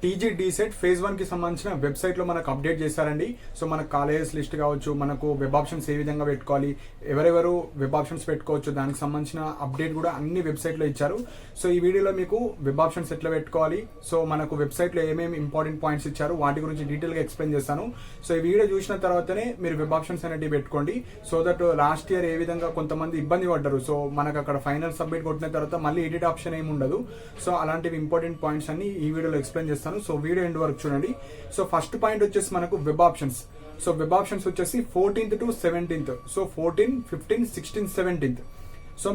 TG DEECET phase 1 కి సంబంధించిన వెబ్సైట్లో మనకు అప్డేట్ చేశారండి. సో మన కాలేజెస్ లిస్ట్ కావచ్చు, మనకు వెబ్ ఆప్షన్స్ ఏ విధంగా పెట్టుకోవాలి, ఎవరెవరు వెబ్ ఆప్షన్స్ పెట్టుకోవచ్చు, దానికి సంబంధించిన అప్డేట్ కూడా అన్ని వెబ్సైట్లో ఇచ్చారు. సో ఈ వీడియోలో మీకు వెబ్ ఆప్షన్స్ ఎట్లా పెట్టుకోవాలి, సో మనకు వెబ్సైట్లో ఏమేమి ఇంపార్టెంట్ పాయింట్స్ ఇచ్చారు వాటి గురించి డీటెయిల్గా ఎక్స్ప్లెయిన్ చేస్తాను. సో ఈ వీడియో చూసిన తర్వాతనే మీరు వెబ్ ఆప్షన్స్ అనేవి పెట్టుకోండి. సో దట్ లాస్ట్ ఇయర్ ఏ విధంగా కొంతమంది ఇబ్బంది పడ్డారు. సో మనకు అక్కడ ఫైనల్ సబ్మిట్ కొట్టిన తర్వాత మళ్ళీ ఎడిట్ ఆప్షన్ ఏమి ఉండదు. సో అలాంటివి ఇంపార్టెంట్ పాయింట్స్ అన్ని ఈ వీడియోలో ఎక్స్ప్లెయిన్ చేస్తాను. సో వీడియో ఎండ్ వరకు చూడండి. సో ఫస్ట్ పాయింట్ వచ్చేసి మనకు web options. So web options వచ్చేసి 14th to 17th. So 14, 15, 16, 17th. So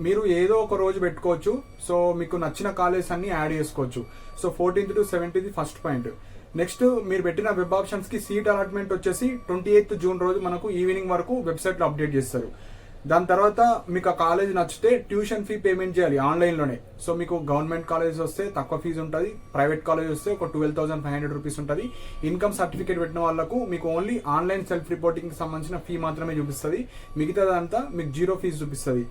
మీరు ఏదో ఒక రోజు పెట్టుకోవచ్చు. సో మీకు నచ్చిన కాలేజ్ అన్ని యాడ్ చేసుకోవచ్చు. So 14th to 17th first point. Next మీరు పెట్టిన వెబ్ ఆప్షన్స్ కి సీట్ అలాట్మెంట్ వచ్చేసి 28th June రోజు మనకు ఈవినింగ్ వరకు వెబ్సైట్ లో అప్డేట్ చేస్తారు. దాని తర్వాత మీకు ఆ కాలేజ్ నచ్చితే ట్యూషన్ ఫీ పేమెంట్ చేయాలి ఆన్లైన్లోనే. సో మీకు గవర్నమెంట్ కాలేజ్ వస్తే తక్కువ ఫీజు ఉంటుంది, ప్రైవేట్ కాలేజ్ వస్తే ఒక 12,500 రూపీస్ ఉంటుంది. ఇన్కమ్ సర్టిఫికేట్ పెట్టిన వాళ్ళకు మీకు ఓన్లీ ఆన్లైన్ సెల్ఫ్ రిపోర్టింగ్కి సంబంధించిన ఫీ మాత్రమే చూపిస్తుంది, మిగతాదంతా మీకు 0 ఫీజు చూపిస్తుంది.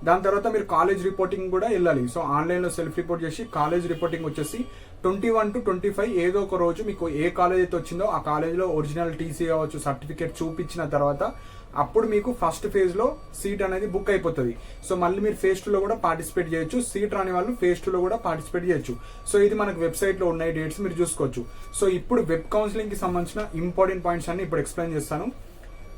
దాని తర్వాత మీరు కాలేజ్ రిపోర్టింగ్ కూడా వెళ్ళాలి. సో ఆన్లైన్లో సెల్ఫ్ రిపోర్ట్ చేసి కాలేజ్ రిపోర్టింగ్ వచ్చేసి 21 to 25 ఏదో ఒక రోజు మీకు ఏ కాలేజ్ అయితే వచ్చిందో ఆ కాలేజ్లో ఒరిజినల్ టీసీ కావచ్చు, సర్టిఫికేట్ చూపించిన తర్వాత అప్పుడు మీకు ఫస్ట్ ఫేజ్ లో సీట్ అనేది బుక్ అయిపోతుంది. సో మళ్ళీ మీరు ఫేజ్ 2 లో కూడా పార్టిసిపేట్ చేయొచ్చు. సీట్ రాని వాళ్ళు ఫేజ్ 2 లో కూడా పార్టిసిపేట్ చేయొచ్చు. సో ఇది మనకు వెబ్సైట్ లో ఉన్నాయి డేట్స్, మీరు చూసుకోవచ్చు. సో ఇప్పుడు వెబ్ కౌన్సిలింగ్ కి సంబంధించిన ఇంపార్టెంట్ పాయింట్స్ అన్ని ఇప్పుడు ఎక్స్ప్లెయిన్ చేస్తాను.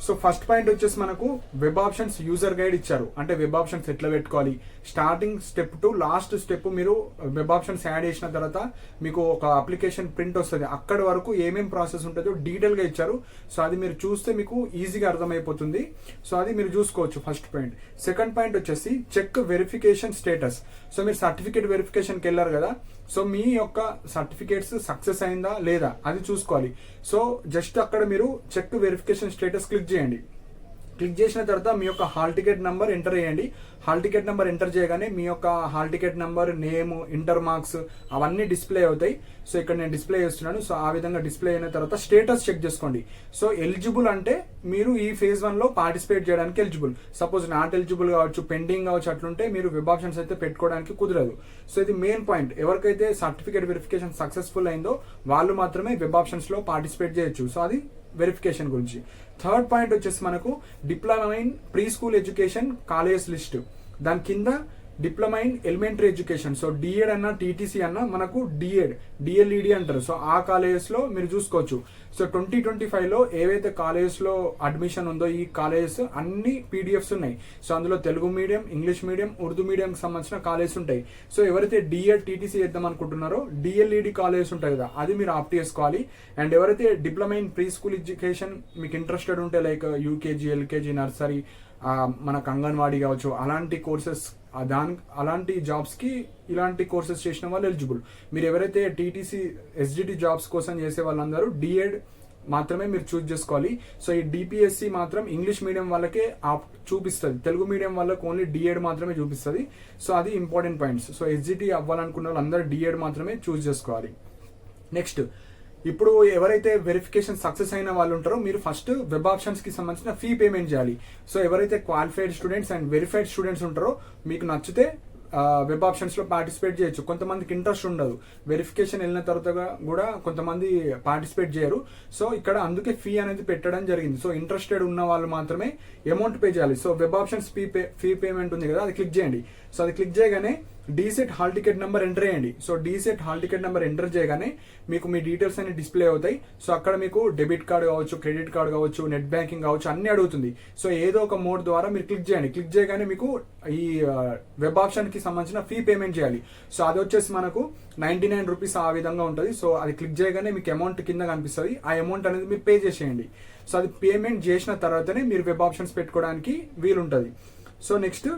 సో ఫస్ట్ పాయింట్ వచ్చేసి మనకు వెబ్ ఆప్షన్స్ యూజర్ గైడ్ ఇచ్చారు. అంటే వెబ్ ఆప్షన్స్ ఎట్లా పెట్టుకోవాలి, starting step to last step మీరు వెబ్ ఆప్షన్స్ యాడ్ చేసిన తర్వాత మీకు ఒక అప్లికేషన్ ప్రింట్ వస్తుంది. అక్కడి వరకు ఏమేం ప్రాసెస్ ఉంటుందో డీటెయిల్ గా ఇచ్చారు. సో అది మీరు చూస్తే మీకు ఈజీగా అర్థమైపోతుంది. సో అది మీరు చూసుకోవచ్చు ఫస్ట్ పాయింట్. సెకండ్ పాయింట్ వచ్చేసి చెక్ వెరిఫికేషన్ స్టేటస్. సో మీరు సర్టిఫికేట్ వెరిఫికేషన్కి వెళ్ళారు కదా, సో మీ యొక్క సర్టిఫికేట్స్ సక్సెస్ అయిందా లేదా అది చూసుకోవాలి. సో జస్ట్ అక్కడ మీరు చెక్ వెరిఫికేషన్ స్టేటస్ క్లిక్ చేయండి. క్లిక్ చేసిన తర్వాత మీ యొక్క హాల్ టికెట్ నెంబర్ ఎంటర్ చేయండి. హాల్ టికెట్ నెంబర్ ఎంటర్ చేయగానే మీ యొక్క hall ticket number, name, inter marks అవన్నీ డిస్ప్లే అవుతాయి. సో ఇక్కడ నేను డిస్ప్లే చేస్తున్నాను. సో ఆ విధంగా డిస్ప్లే అయిన తర్వాత స్టేటస్ చెక్ చేసుకోండి. సో ఎలిజిబుల్ అంటే మీరు ఈ ఫేజ్ 1 లో పార్టిసిపేట్ చేయడానికి ఎలిజిబుల్. సపోజ్ నాట్ ఎలిజిబుల్ కావచ్చు, పెండింగ్ కావచ్చు, అట్లుంటే మీరు వెబ్ ఆప్షన్స్ అయితే పెట్టుకోవడానికి కుదరదు. సో ఇది మెయిన్ పాయింట్. ఎవరికైతే సర్టిఫికేట్ వెరిఫికేషన్ సక్సెస్ఫుల్ అయిందో వాళ్ళు మాత్రమే వెబ్ ఆప్షన్స్ లో పార్టిసిపేట్ చేయొచ్చు. సో అది వెరిఫికేషన్ గురించి. థర్డ్ పాయింట్ వచ్చేసి మనకు diploma in pre school education college list. దాని కింద diploma in elementary education. So DEd అన్న టీటీసీ అన్న మనకు డిఎల్ఈడి అంటారు. సో ఆ కాలేజెస్ లో మీరు చూసుకోవచ్చు. సో 2025 లో ఏవైతే కాలేజెస్ లో అడ్మిషన్ ఉందో ఈ కాలేజెస్ అన్ని పీడిఎఫ్స్ ఉన్నాయి. సో అందులో Telugu medium, English medium, Urdu medium సంబంధించిన కాలేజెస్ ఉంటాయి. సో ఎవరైతే డిఎడ్ టీటీసీ చేద్దాం అనుకుంటున్నారో డిఎల్ఈడి కాలేజెస్ ఉంటాయి కదా, అది మీరు ఆప్ట్ చేసుకోవాలి. అండ్ ఎవరైతే diploma in pre school education మీకు ఇంట్రెస్టెడ్ ఉంటే లైక్ యూకేజీ, ఎల్కేజీ, నర్సరీ, మనకు అంగన్వాడీ కావచ్చు, అలాంటి కోర్సెస్ అలాంటి జాబ్స్ కి ఇలాంటి కోర్సెస్ చేసిన వాళ్ళు ఎలిజిబుల్. మీరు ఎవరైతే టీటీసీ, ఎస్జిటి జాబ్స్ కోసం చేసే వాళ్ళందరూ డిఎడ్ మాత్రమే మీరు చూస్ చేసుకోవాలి. సో ఈ డిపిఎస్సి మాత్రం ఇంగ్లీష్ మీడియం వాళ్ళకే చూపిస్తుంది, తెలుగు మీడియం వాళ్ళకి ఓన్లీ డిఎడ్ మాత్రమే చూపిస్తుంది. సో అది ఇంపార్టెంట్ పాయింట్స్. సో ఎస్జిటి అవ్వాలనుకున్న వాళ్ళందరూ డిఎడ్ మాత్రమే చూస్ చేసుకోవాలి. నెక్స్ట్, ఇప్పుడు ఎవరైతే వెరిఫికేషన్ సక్సెస్ అయిన వాళ్ళు ఉంటారో మీరు ఫస్ట్ వెబ్ ఆప్షన్స్ కి సంబంధించిన ఫీ పేమెంట్ చేయాలి. సో ఎవరైతే qualified students and verified students ఉంటారో మీకు నచ్చితే వెబ్ ఆప్షన్స్ లో పార్టిసిపేట్ చేయొచ్చు. కొంతమందికి ఇంట్రెస్ట్ ఉండదు, వెరిఫికేషన్ వెళ్ళిన తర్వాత కూడా కొంతమంది పార్టిసిపేట్ చేయరు. సో ఇక్కడ అందుకే ఫీ అనేది పెట్టడం జరిగింది. సో ఇంట్రెస్టెడ్ ఉన్న వాళ్ళు మాత్రమే అమౌంట్ పే చేయాలి. So web options fee payment ఉంది కదా, అది క్లిక్ చేయండి. సో అది క్లిక్ చేయగానే DEECET hall ticket number enter చేయండి. So DEECET hall ticket number enter చేయగానే మీకు మీ డీటెయిల్స్ అన్ని డిస్ప్లే అవుతాయి. సో అక్కడ మీకు డెబిట్ కార్డు కావచ్చు, క్రెడిట్ కార్డు కావచ్చు, నెట్ బ్యాంకింగ్ కావచ్చు, అన్ని అడుగుతుంది. సో ఏదో ఒక మోడ్ ద్వారా మీరు క్లిక్ చేయండి. క్లిక్ చేయగానే మీకు ఈ వెబ్ ఆప్షన్ కి సంబంధించిన ఫీ పేమెంట్ చేయాలి. సో అది వచ్చేసి మనకు 99 రూపీస్ ఆ విధంగా ఉంటుంది. సో అది క్లిక్ చేయగానే మీకు అమౌంట్ కింద కనిపిస్తుంది. ఆ అమౌంట్ అనేది మీరు పే చేసేయండి. సో అది పేమెంట్ చేసిన తర్వాతనే మీరు వెబ్ ఆప్షన్స్ పెట్టుకోవడానికి వీలుంటుంది. So next,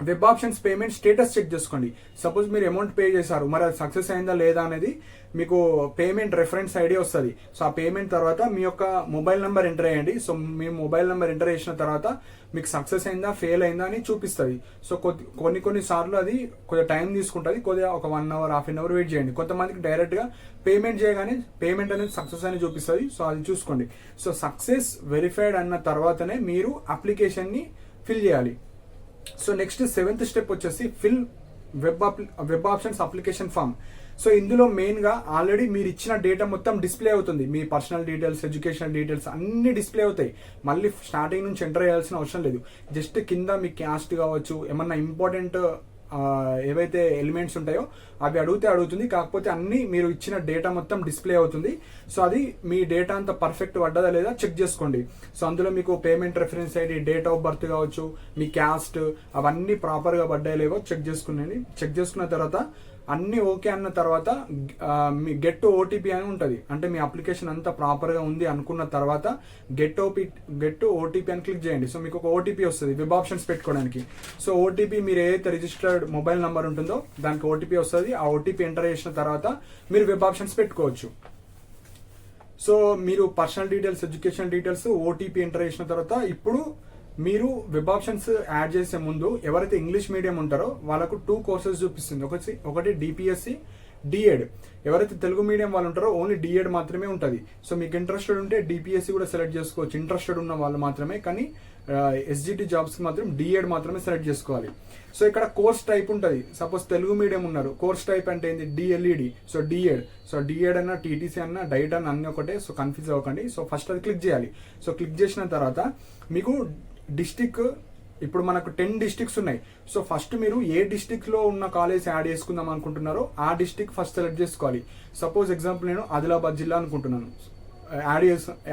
web options payment status check చేసుకోండి. సపోజ్ మీరు అమౌంట్ పే చేశారు, మరి అది సక్సెస్ అయిందా లేదా అనేది మీకు పేమెంట్ రెఫరెన్స్ ఐడి వస్తుంది. సో ఆ పేమెంట్ తర్వాత మీ యొక్క మొబైల్ నెంబర్ ఎంటర్ చేయండి. సో మీ మొబైల్ నెంబర్ ఎంటర్ చేసిన తర్వాత మీకు సక్సెస్ అయిందా, ఫెయిల్ అయిందా అని చూపిస్తుంది. సో కొన్ని సార్లు అది కొద్దిగా టైం తీసుకుంటుంది. కొద్దిగా ఒక 1 hour, ½ an hour వెయిట్ చేయండి. కొంతమందికి డైరెక్ట్ గా పేమెంట్ చేయగానే పేమెంట్ అనేది సక్సెస్ అని చూపిస్తుంది. సో అది చూసుకోండి. సో సక్సెస్ వెరిఫైడ్ అన్న తర్వాతనే మీరు అప్లికేషన్ ని ఫిల్ చేయాలి. సో నెక్స్ట్ 7th స్టెప్ వచ్చేసి fill web options application form. So ఇందులో మెయిన్గా ఆల్రెడీ మీరు ఇచ్చిన డేటా మొత్తం డిస్ప్లే అవుతుంది. మీ పర్సనల్ డీటెయిల్స్, ఎడ్యుకేషన్ డీటెయిల్స్ అన్ని డిస్ప్లే అవుతాయి. మళ్ళీ స్టార్టింగ్ నుంచి ఎంటర్ చేయాల్సిన అవసరం లేదు. జస్ట్ కింద మీ క్యాస్ట్ కావచ్చు, ఏమన్నా ఇంపార్టెంట్ ఏవైతే ఎలిమెంట్స్ ఉంటాయో అవి అడుగుతుంది. కాకపోతే అన్ని మీరు ఇచ్చిన డేటా మొత్తం డిస్ప్లే అవుతుంది. సో అది మీ డేటా అంతా పర్ఫెక్ట్ పడ్డదా లేదా చెక్ చేసుకోండి. సో అందులో మీకు payment reference ID, date of birth కావచ్చు, మీ క్యాస్ట్ అవన్నీ ప్రాపర్గా పడ్డాయో లేవో చెక్ చేసుకునేది. చెక్ చేసుకున్న తర్వాత అన్ని ఓకే అన్న తర్వాత మీ గెట్ ఓటీపీ అని ఉంటుంది. అంటే మీ అప్లికేషన్ అంతా ప్రాపర్గా ఉంది అనుకున్న తర్వాత గెట్ ఓటీపీ అని క్లిక్ చేయండి. సో మీకు ఒక ఓటీపీ వస్తుంది వెబ్ ఆప్షన్స్ పెట్టుకోవడానికి. సో ఓటీపీ మీరు ఏదైతే రిజిస్టర్డ్ మొబైల్ నెంబర్ ఉంటుందో దానికి ఓటీపీ వస్తుంది. ఆ ఓటీపీ ఎంటర్ చేసిన తర్వాత మీరు వెబ్ ఆప్షన్స్ పెట్టుకోవచ్చు. సో మీరు personal details, education details, OTP enter చేసిన తర్వాత ఇప్పుడు మీరు వెబ్ ఆప్షన్స్ యాడ్ చేసే ముందు ఎవరైతే ఇంగ్లీష్ మీడియం ఉంటారో వాళ్ళకు 2 కోర్సెస్ చూపిస్తుంది. ఒకటి డిపిఎస్సి, డిఎడ్. ఎవరైతే తెలుగు మీడియం వాళ్ళు ఉంటారో ఓన్లీ డిఎడ్ మాత్రమే ఉంటుంది. సో మీకు ఇంట్రెస్టెడ్ ఉంటే డిపిఎస్సి కూడా సెలెక్ట్ చేసుకోవచ్చు, ఇంట్రెస్టెడ్ ఉన్న వాళ్ళు మాత్రమే. కానీ ఎస్జిటి జాబ్స్కి మాత్రం డిఎడ్ మాత్రమే సెలెక్ట్ చేసుకోవాలి. సో ఇక్కడ కోర్స్ టైప్ ఉంటుంది. సపోజ్ తెలుగు మీడియం ఉన్నారు, కోర్స్ టైప్ అంటే ఏంటి, DLEd. So DEd. So DEd అన్న, టీటీసీ అన్న, డైట్ అన్న అన్ని ఒకటే. సో కన్ఫ్యూజ్ అవ్వకండి. సో ఫస్ట్ అది క్లిక్ చేయాలి. సో క్లిక్ చేసిన తర్వాత మీకు డిస్టిక్, ఇప్పుడు మనకు 10 డిస్టిక్స్ ఉన్నాయి. సో ఫస్ట్ మీరు ఏ డిస్టిక్ లో ఉన్న కాలేజ్ యాడ్ చేసుకుందాం అనుకుంటున్నారో ఆ డిస్టిక్ ఫస్ట్ సెలెక్ట్ చేసుకోవాలి. సపోజ్ ఎగ్జాంపుల్ నేను ఆదిలాబాద్ జిల్లా అనుకుంటున్నాను,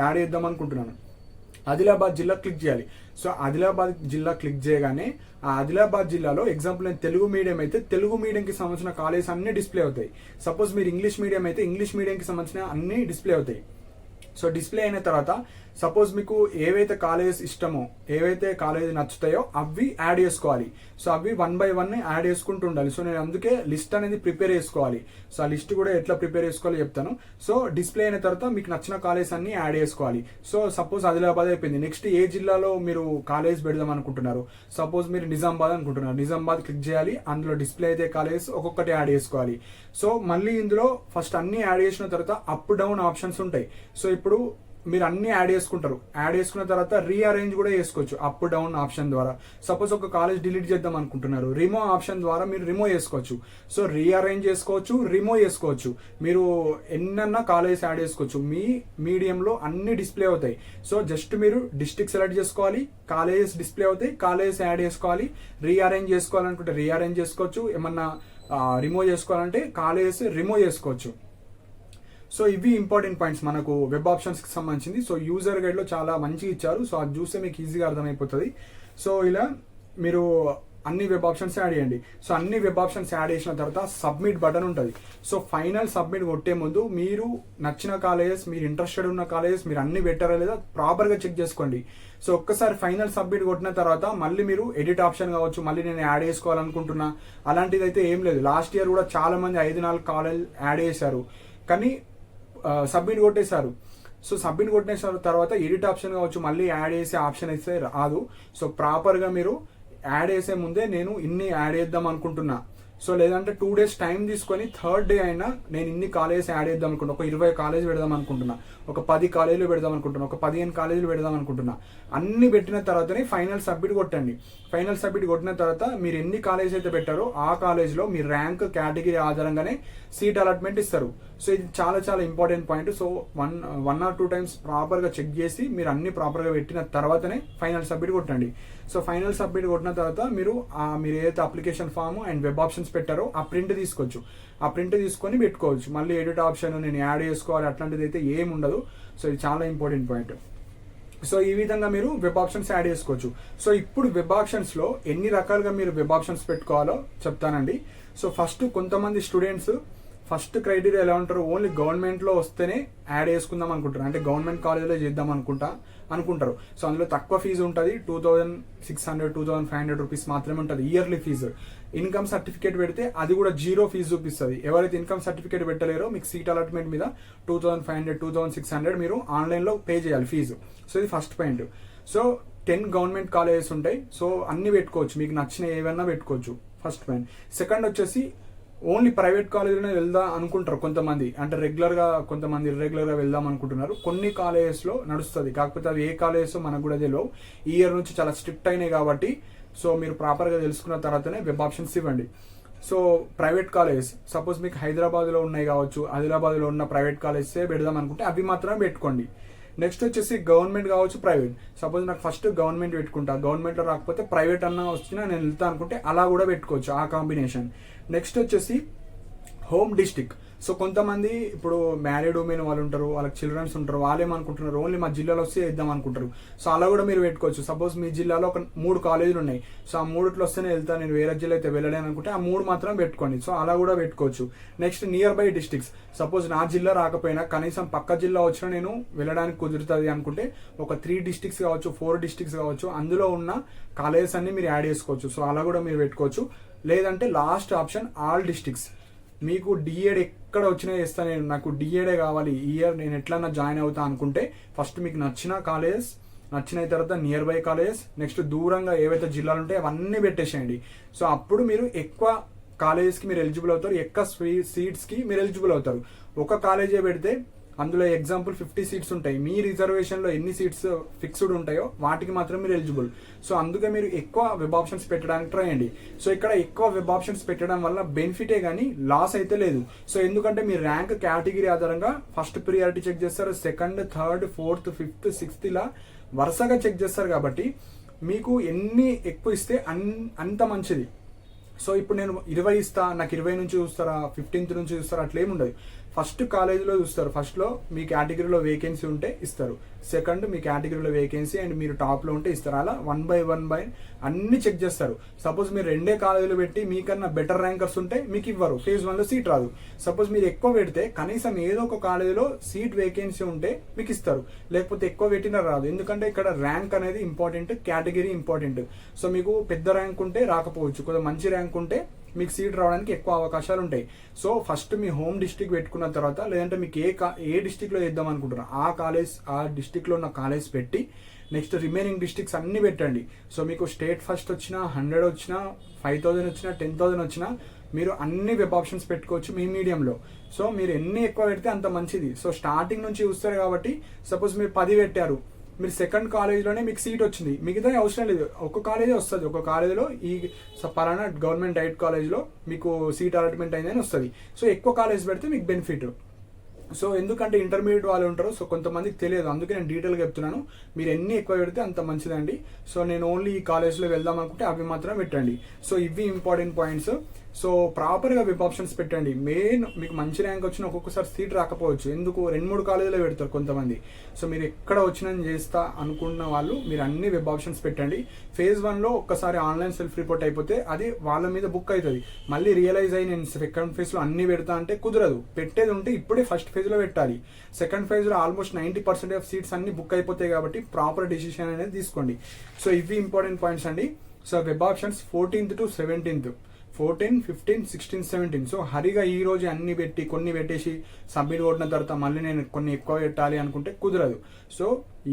యాడ్ చేద్దాం అనుకుంటున్నాను. ఆదిలాబాద్ జిల్లా క్లిక్ చేయాలి. సో ఆదిలాబాద్ జిల్లా క్లిక్ చేయగానే ఆ ఆదిలాబాద్ జిల్లాలో ఎగ్జాంపుల్ నేను తెలుగు మీడియం అయితే తెలుగు మీడియంకి సంబంధించిన కాలేజ్ అన్ని డిస్ప్లే అవుతాయి. సపోజ్ మీరు ఇంగ్లీష్ మీడియం అయితే ఇంగ్లీష్ మీడియంకి సంబంధించిన అన్ని డిస్ప్లే అవుతాయి. సో డిస్ప్లే అయిన తర్వాత సపోజ్ మీకు ఏవైతే కాలేజెస్ ఇష్టమో, ఏవైతే కాలేజ్ నచ్చుతాయో అవి యాడ్ చేసుకోవాలి. సో అవి 1 by 1 యాడ్ చేసుకుంటూ ఉండాలి. సో నేను అందుకే లిస్ట్ అనేది ప్రిపేర్ చేసుకోవాలి. సో ఆ లిస్ట్ కూడా ఎట్లా ప్రిపేర్ చేసుకోవాలో చెప్తాను. సో డిస్ప్లే అయిన తర్వాత మీకు నచ్చిన కాలేజ్ అన్ని యాడ్ చేసుకోవాలి. సో సపోజ్ ఆదిలాబాద్ అయిపోయింది. నెక్స్ట్ ఏ జిల్లాలో మీరు కాలేజ్ పెడదాం అనుకుంటున్నారు. సపోజ్ మీరు నిజామాబాద్ అనుకుంటున్నారు, నిజామాబాద్ క్లిక్ చేయాలి. అందులో డిస్ప్లే అయితే కాలేజ్ ఒక్కొక్కటి యాడ్ చేసుకోవాలి. సో మళ్ళీ ఇందులో ఫస్ట్ అన్ని యాడ్ చేసిన తర్వాత అప్ డౌన్ ఆప్షన్స్ ఉంటాయి. సో ఇప్పుడు మీరు అన్ని యాడ్ చేసుకుంటారు. యాడ్ చేసుకున్న తర్వాత రీఅరేంజ్ కూడా చేసుకోవచ్చు అప్ డౌన్ ఆప్షన్ ద్వారా. సపోజ్ ఒక కాలేజ్ డిలీట్ చేద్దాం అనుకుంటున్నారు, రిమూవ్ ఆప్షన్ ద్వారా మీరు రిమూవ్ చేసుకోవచ్చు. సో రీఅరేంజ్ చేసుకోవచ్చు, రిమూవ్ చేసుకోవచ్చు. మీరు ఎన్నన్నా కాలేజ్ యాడ్ చేసుకోవచ్చు. మీ మీడియంలో అన్ని డిస్ప్లే అవుతాయి. సో జస్ట్ మీరు డిస్ట్రిక్ట్ సెలెక్ట్ చేసుకోవాలి, కాలేజెస్ డిస్ప్లే అవుతాయి, కాలేజెస్ యాడ్ చేసుకోవాలి. రీఅరేంజ్ చేసుకోవాలనుకుంటే రీఅరేంజ్ చేసుకోవచ్చు. ఏమన్నా రిమూవ్ చేసుకోవాలంటే కాలేజెస్ రిమూవ్ చేసుకోవచ్చు. సో ఇవి ఇంపార్టెంట్ పాయింట్స్ మనకు వెబ్ ఆప్షన్స్కి సంబంధించింది. సో యూజర్ గైడ్లో చాలా మంచిగా ఇచ్చారు. సో అది చూస్తే మీకు ఈజీగా అర్థమైపోతుంది. సో ఇలా మీరు అన్ని వెబ్ ఆప్షన్స్ యాడ్ చేయండి. సో అన్ని వెబ్ ఆప్షన్స్ యాడ్ చేసిన తర్వాత సబ్మిట్ బటన్ ఉంటుంది. సో ఫైనల్ సబ్మిట్ కొట్టే ముందు మీరు నచ్చిన కాలేజెస్, మీరు ఇంట్రెస్టెడ్ ఉన్న కాలేజెస్ మీరు అన్ని పెట్టారా లేదా ప్రాపర్గా చెక్ చేసుకోండి. సో ఒక్కసారి ఫైనల్ సబ్మిట్ కొట్టిన తర్వాత మళ్ళీ మీరు ఎడిట్ ఆప్షన్ కావచ్చు, మళ్ళీ నేను యాడ్ చేసుకోవాలనుకుంటున్నా అలాంటిది అయితే ఏం లేదు. లాస్ట్ ఇయర్ కూడా చాలా మంది 5-4 కాలేజ్ యాడ్ చేశారు, కానీ సబ్మిట్ కొట్టేశారు. సో సబ్మిట్ కొట్టేసిన తర్వాత ఎడిట్ ఆప్షన్ కావచ్చు, మళ్ళీ యాడ్ చేసే ఆప్షన్ అయితే రాదు. సో ప్రాపర్గా మీరు యాడ్ చేసే ముందే నేను ఇన్ని యాడ్ చేద్దాం అనుకుంటున్నా, సో లేదంటే 2 days టైం తీసుకొని థర్డ్ డే అయినా నేను ఇన్ని కాలేజెస్ యాడ్ చేద్దాం అనుకుంటున్నా, ఒక 20 కాలేజీలు పెడదాం అనుకుంటున్నా, ఒక 10 కాలేజీలు పెడదాం అనుకుంటున్నా, ఒక 15 కాలేజీలు పెడదాం అనుకుంటున్నా. అన్ని పెట్టిన తర్వాతనే ఫైనల్ సబ్మిట్ కొట్టండి. ఫైనల్ సబ్మిట్ కొట్టిన తర్వాత మీరు ఎన్ని కాలేజ్ అయితే పెట్టారో ఆ కాలేజ్లో మీ ర్యాంక్ కేటగిరీ ఆధారంగానే సీట్ అలాట్మెంట్ ఇస్తారు. సో ఇది చాలా చాలా important point. So 1 or 2 times ప్రాపర్గా చెక్ చేసి మీరు అన్ని ప్రాపర్గా పెట్టిన తర్వాతనే ఫైనల్ సబ్మిట్ కొట్టండి. సో ఫైనల్ సబ్మిట్ కొట్టిన తర్వాత మీరు ఏదైతే application form and web options పెట్టారో ఆ ప్రింట్ తీసుకోవచ్చు. ఆ ప్రింట్ తీసుకొని పెట్టుకోవచ్చు. మళ్ళీ ఎడిట్ ఆప్షన్ నేను యాడ్ చేసుకోవాలి అట్లాంటిది అయితే ఏం ఉండదు. సో ఇది చాలా ఇంపార్టెంట్ పాయింట్. సో ఈ విధంగా మీరు వెబ్ ఆప్షన్స్ యాడ్ చేసుకోవచ్చు. సో ఇప్పుడు వెబ్ ఆప్షన్స్లో ఎన్ని రకాలుగా మీరు వెబ్ ఆప్షన్స్ పెట్టుకోవాలో చెప్తానండి. సో ఫస్ట్ కొంతమంది స్టూడెంట్స్ ఫస్ట్ క్రైటీరియా ఎలా ఉంటారు, ఓన్లీ గవర్నమెంట్లో వస్తేనే యాడ్ చేసుకుందాం అనుకుంటారు, అంటే గవర్నమెంట్ కాలేజ్లో చేద్దాం అనుకుంటారు. సో అందులో తక్కువ ఫీజు ఉంటుంది, 2600 2500 రూపీస్ మాత్రమే ఉంటుంది ఇయర్లీ ఫీజు. ఇన్కమ్ సర్టిఫికేట్ పెడితే అది కూడా 0 ఫీజు చూపిస్తుంది. ఎవరైతే ఇన్కమ్ సర్టిఫికేట్ పెట్టలేరో మీకు సీట్ అలాట్మెంట్ మీద 2500 2600 మీరు ఆన్లైన్లో పే చేయాలి ఫీజు. సో ఇది first point. So 10 government colleges ఉంటాయి. సో అన్ని పెట్టుకోవచ్చు, మీకు నచ్చిన ఏవైనా పెట్టుకోవచ్చు. First point. సెకండ్ వచ్చేసి ఓన్లీ ప్రైవేట్ కాలేజీలోనే వెళ్దాం అనుకుంటారు కొంతమంది, అంటే రెగ్యులర్గా, కొంతమంది ఇర్రెగ్యులర్గా వెళ్దాం అనుకుంటున్నారు. కొన్ని కాలేజెస్లో నడుస్తుంది, కాకపోతే అవి ఏ కాలేజెస్ మనకు కూడా తెలియవు. ఈ ఇయర్ నుంచి చాలా స్ట్రిక్ట్ అయినాయి కాబట్టి సో మీరు ప్రాపర్గా తెలుసుకున్న తర్వాతనే వెబ్ ఆప్షన్స్ ఇవ్వండి. సో ప్రైవేట్ కాలేజ్ సపోజ్ మీకు హైదరాబాద్లో ఉన్నాయి కావచ్చు, ఆదిలాబాద్లో ఉన్న ప్రైవేట్ కాలేజెసే పెడదాం అనుకుంటే అవి మాత్రమే పెట్టుకోండి. నెక్స్ట్ వచ్చేసి గవర్నమెంట్ కావచ్చు, ప్రైవేట్. సపోజ్ నాకు ఫస్ట్ గవర్నమెంట్ పెట్టుకుంటా, గవర్నమెంట్లో రాకపోతే ప్రైవేట్ అన్నా వచ్చినా నేను వెళ్తా అనుకుంటే అలా కూడా పెట్టుకోవచ్చు, ఆ కాంబినేషన్. నెక్స్ట్ వచ్చేసి హోమ్ డిస్టిక్. సో కొంతమంది ఇప్పుడు మ్యారీడ్ ఉమెన్ వాళ్ళు ఉంటారు, వాళ్ళకి చిల్డ్రన్స్ ఉంటారు, వాళ్ళు ఏమనుకుంటున్నారు ఓన్లీ మా జిల్లాలో వస్తే వేద్దాం అనుకుంటారు. సో అలా కూడా మీరు పెట్టుకోవచ్చు. సపోజ్ మీ జిల్లాలో ఒక 3 కాలేజీలు ఉన్నాయి, సో ఆ 3 వస్తేనే వెళ్తాను, నేను వేరే జిల్లా అయితే వెళ్ళలేను అనుకుంటే ఆ 3 మాత్రం పెట్టుకోండి. సో అలా కూడా పెట్టుకోవచ్చు. Next near by districts. Suppose నా జిల్లా రాకపోయినా కనీసం పక్క జిల్లా వచ్చినా నేను వెళ్ళడానికి కుదురుతుంది అనుకుంటే ఒక 3 డిస్ట్రిక్ట్స్ కావచ్చు, 4 డిస్ట్రిక్ట్స్ కావచ్చు, అందులో ఉన్న కాలేజెస్ అన్ని మీరు యాడ్ చేసుకోవచ్చు. సో అలా కూడా మీరు పెట్టుకోవచ్చు. లేదంటే లాస్ట్ ఆప్షన్ ఆల్ డిస్ట్రిక్ట్స్. మీకు డిఎడ్ ఎక్కడ వచ్చినా చేస్తా, నేను నాకు డిఎడే కావాలి, ఈ ఇయర్ నేను ఎట్లన్నా జాయిన్ అవుతా అనుకుంటే ఫస్ట్ మీకు నచ్చిన కాలేజెస్, నచ్చిన తర్వాత నియర్ బై కాలేజెస్, నెక్స్ట్ దూరంగా ఏవైతే జిల్లాలు ఉంటాయో అవన్నీ పెట్టేసేయండి. సో అప్పుడు మీరు ఎక్కువ కాలేజెస్కి మీరు ఎలిజిబుల్ అవుతారు, ఎక్కువ సీట్స్కి మీరు ఎలిజిబుల్ అవుతారు. ఒక కాలేజే పెడితే అందులో ఎగ్జాంపుల్ 50 సీట్స్ ఉంటాయి, మీ రిజర్వేషన్లో ఎన్ని సీట్స్ ఫిక్స్డ్ ఉంటాయో వాటికి మాత్రం మీరు ఎలిజిబుల్. సో అందుకే మీరు ఎక్కువ వెబ్ ఆప్షన్స్ పెట్టడానికి ట్రై చేయండి. సో ఇక్కడ ఎక్కువ వెబ్ ఆప్షన్స్ పెట్టడం వల్ల బెనిఫిటే కానీ లాస్ అయితే లేదు. సో ఎందుకంటే మీ ర్యాంక్ కేటగిరీ ఆధారంగా ఫస్ట్ ప్రియారిటీ చెక్ చేస్తారు, second, third, fourth, fifth, sixth ఇలా వరుసగా చెక్ చేస్తారు. కాబట్టి మీకు ఎన్ని ఎక్కువ ఇస్తే అంత మంచిది. సో ఇప్పుడు నేను 20 ఇస్తా, నాకు 20 నుంచి చూస్తారా, 15th నుంచి చూస్తారా, అట్లా ఏమి ఉండదు. ఫస్ట్ కాలేజీలో చూస్తారు, ఫస్ట్లో మీ కేటగిరీలో వేకెన్సీ ఉంటే ఇస్తారు, సెకండ్ మీ కేటగిరీలో వేకెన్సీ అండ్ మీరు టాప్లో ఉంటే ఇస్తారు. అలా 1 బై 1 అన్ని చెక్ చేస్తారు. సపోజ్ మీరు 2 కాలేజీలు పెట్టి మీకన్నా బెటర్ ర్యాంకర్స్ ఉంటే మీకు ఇవ్వరు, ఫేజ్ 1లో సీట్ రాదు. సపోజ్ మీరు ఎక్కువ పెడితే కనీసం ఏదో ఒక కాలేజీలో సీట్ వేకెన్సీ ఉంటే మీకు ఇస్తారు, లేకపోతే ఎక్కువ పెట్టినా రాదు. ఎందుకంటే ఇక్కడ ర్యాంక్ అనేది ఇంపార్టెంట్, కేటగిరీ ఇంపార్టెంట్. సో మీకు పెద్ద ర్యాంక్ ఉంటే రాకపోవచ్చు, కొద్దిగా మంచి ర్యాంక్ ఉంటే మీకు సీట్ రావడానికి ఎక్కువ అవకాశాలు ఉంటాయి. సో ఫస్ట్ మీ హోమ్ డిస్ట్రిక్ట్ పెట్టుకున్న తర్వాత, లేదంటే మీకు ఏ డిస్ట్రిక్ట్లో వేద్దాం అనుకుంటారో ఆ డిస్ట్రిక్ట్లో ఉన్న కాలేజ్ పెట్టి నెక్స్ట్ రిమైనింగ్ డిస్ట్రిక్ట్స్ అన్ని పెట్టండి. సో మీకు స్టేట్ ఫస్ట్ వచ్చినా, 100 వచ్చినా, 5000 వచ్చినా, 10,000 వచ్చినా మీరు అన్ని వెబ్ ఆప్షన్స్ పెట్టుకోవచ్చు మీ మీడియంలో. సో మీరు ఎన్ని ఎక్కువ పెడితే అంత మంచిది. సో స్టార్టింగ్ నుంచి చూస్తారు కాబట్టి సపోజ్ మీరు 10 పెట్టారు, మీరు సెకండ్ కాలేజ్లోనే మీకు సీట్ వచ్చింది, మిగతా అవసరం లేదు, ఒక కాలేజే వస్తుంది. ఒక కాలేజీలో ఈ పలానా గవర్నమెంట్ డైట్ కాలేజ్లో మీకు సీట్ అలాట్మెంట్ అయిందని వస్తుంది. సో ఎక్కువ కాలేజ్ పెడితే మీకు బెనిఫిట్. సో ఎందుకంటే ఇంటర్మీడియట్ వాళ్ళు ఉంటారు, సో కొంతమందికి తెలియదు, అందుకే నేను డీటెయిల్గా చెప్తున్నాను. మీరు ఎన్ని ఎక్కువ పెడితే అంత మంచిదండి. సో నేను ఓన్లీ ఈ కాలేజ్లో వెళ్దాం అనుకుంటే అవి మాత్రం పెట్టండి. సో ఇవి ఇంపార్టెంట్ పాయింట్స్. సో ప్రాపర్గా వెబ్ ఆప్షన్స్ పెట్టండి. మెయిన్ మీకు మంచి ర్యాంక్ వచ్చిన ఒక్కొక్కసారి సీట్ రాకపోవచ్చు, ఎందుకు 2-3 కాలేజీలో పెడతారు కొంతమంది. సో మీరు ఎక్కడ వచ్చినా చేస్తా అనుకున్న వాళ్ళు మీరు అన్ని వెబ్ ఆప్షన్స్ పెట్టండి. ఫేజ్ 1లో ఒక్కసారి ఆన్లైన్ సెల్ఫ్ రిపోర్ట్ అయిపోతే అది వాళ్ళ మీద బుక్ అవుతుంది. మళ్ళీ రియలైజ్ అయ్యి నేను సెకండ్ ఫేజ్లో అన్ని పెడతా అంటే కుదరదు. పెట్టేది ఉంటే ఇప్పుడే ఫస్ట్ ఫేజ్లో పెట్టాలి. సెకండ్ ఫేజ్లో ఆల్మోస్ట్ 90% ఆఫ్ సీట్స్ అన్ని బుక్ అయిపోతాయి కాబట్టి ప్రాపర్ డిసిషన్ అనేది తీసుకోండి. సో ఇవి ఇంపార్టెంట్ పాయింట్స్ అండి. So web options 14th to 17th, 14, 15, 16, 17. So హరిగా ఈ రోజు అన్ని పెట్టి కొన్ని పెట్టేసి సబ్మిట్ కొట్టిన తర్వాత మళ్ళీ నేను కొన్ని ఎక్కువ పెట్టాలి అనుకుంటే కుదరదు. సో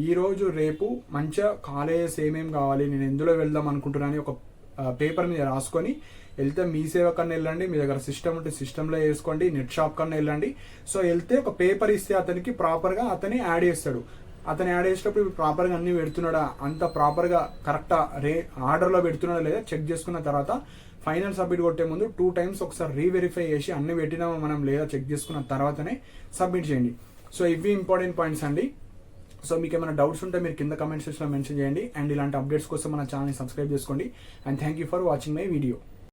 ఈ రోజు రేపు మంచిగా కాలేజెస్ ఏమేమి కావాలి, నేను ఎందులో వెళ్దాం అనుకుంటున్నాను ఒక పేపర్ మీద రాసుకొని వెళ్తే మీ సేవ కన్నా వెళ్ళండి, మీ దగ్గర సిస్టమ్ ఉంటే సిస్టంలో వేసుకోండి, నెట్ షాప్ కన్నా వెళ్ళండి. సో వెళ్తే ఒక పేపర్ ఇస్తే అతనికి ప్రాపర్గా అతని యాడ్ చేస్తాడు. అతను యాడ్ చేసేటప్పుడు ప్రాపర్గా అన్ని పెడుతున్నాడా, అంత ప్రాపర్గా కరెక్టా ఆర్డర్లో పెడుతున్నాడా లేదా చెక్ చేసుకున్న తర్వాత ఫైనల్ సబ్మిట్ కొట్టే ముందు 2 times ఒకసారి రీవెరిఫై చేసి అన్ని పెట్టినామో మనం లేదా చెక్ చేసుకున్న తర్వాతనే సబ్మిట్ చేయండి. సో ఇవి ఇంపార్టెంట్ పాయింట్స్ అండి. సో మీకు ఏమైనా డౌట్స్ ఉంటే మీరు కింద కమెంట్ సెక్షన్లో మెన్షన్ చేయండి. అండ్ ఇలాంటి అప్డేట్స్ కోసం మన ఛానల్ని సబ్స్క్రైబ్ చేసుకోండి. And thank you for watching my video.